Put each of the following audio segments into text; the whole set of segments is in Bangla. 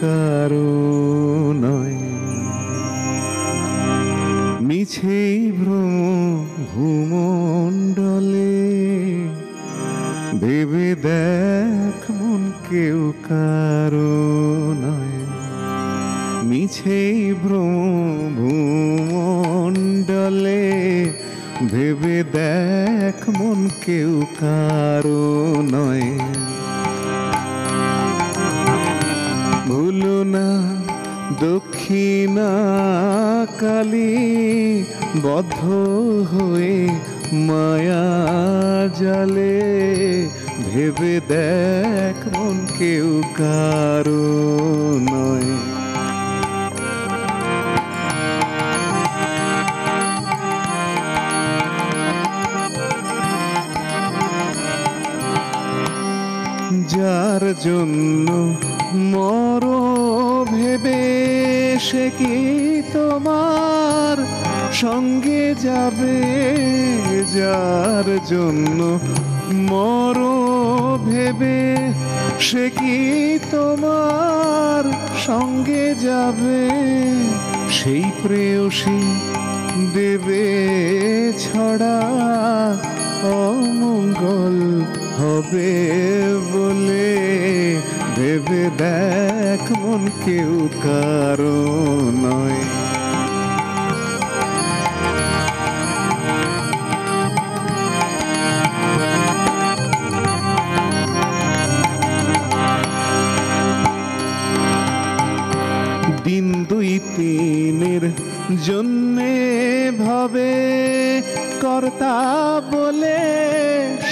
কারো নয়। মিছেই ভ্রম ভূমণ্ডলে, ভেবে দেখ মন কেউ কারো নয়। মিছেই ভ্রম ভূমণ্ডলে, ভেবে দেখ মন কেউ কারো নয়। ভুলো না দক্ষিণা কালী, বদ্ধ হয়ে মায়া জালে, ভেবে দেখ মন কেউ কারো নয়। যার জন্য মরো ভেবে, সে কি তোমার সঙ্গে যাবে? যার জন্য মরো ভেবে, সে কি তোমার সঙ্গে যাবে? সেই প্রেয়সী দেবে ছড়া, অমঙ্গল হবে বলে, ভেবে দেখ মন কেউ কারো নয়। দিন দুই তিনের জন্যে ভাবে, কর্তা বলে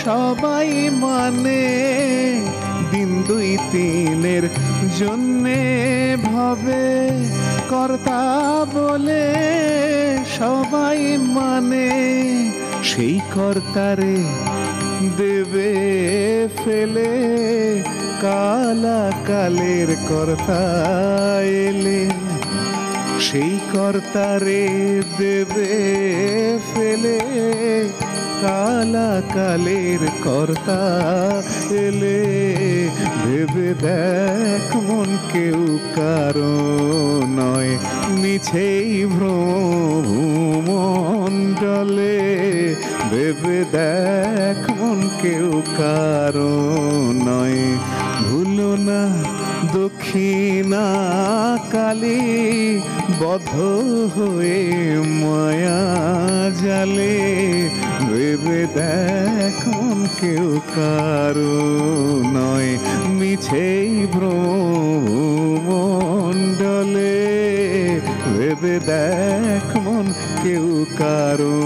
সবাই মানে। দিন দুই তিনের জন্যে ভাবে, কর্তা বলে সবাই মানে। সেই কর্তারে দেবে ফেলে, কালা কালের কর্তা এলে। সেই কর্তারে দেবে ফেলে, কালা কালের কর্তা এলে, ভেবে দেখ মন কেউ কারো নয়। মিছেই ভ্রম ভূমণ্ডলে, ভেবে দেখ মন কেউ কারো নয়। ভুলো না দক্ষিণা কালী, বদ্ধ হয়ে মায়া জালে, ভেবে দেখ মন কেউ কারো নয়। মিছেই ভ্রম ভূমণ্ডলে, ভেবে দেখ মন কেউ কারো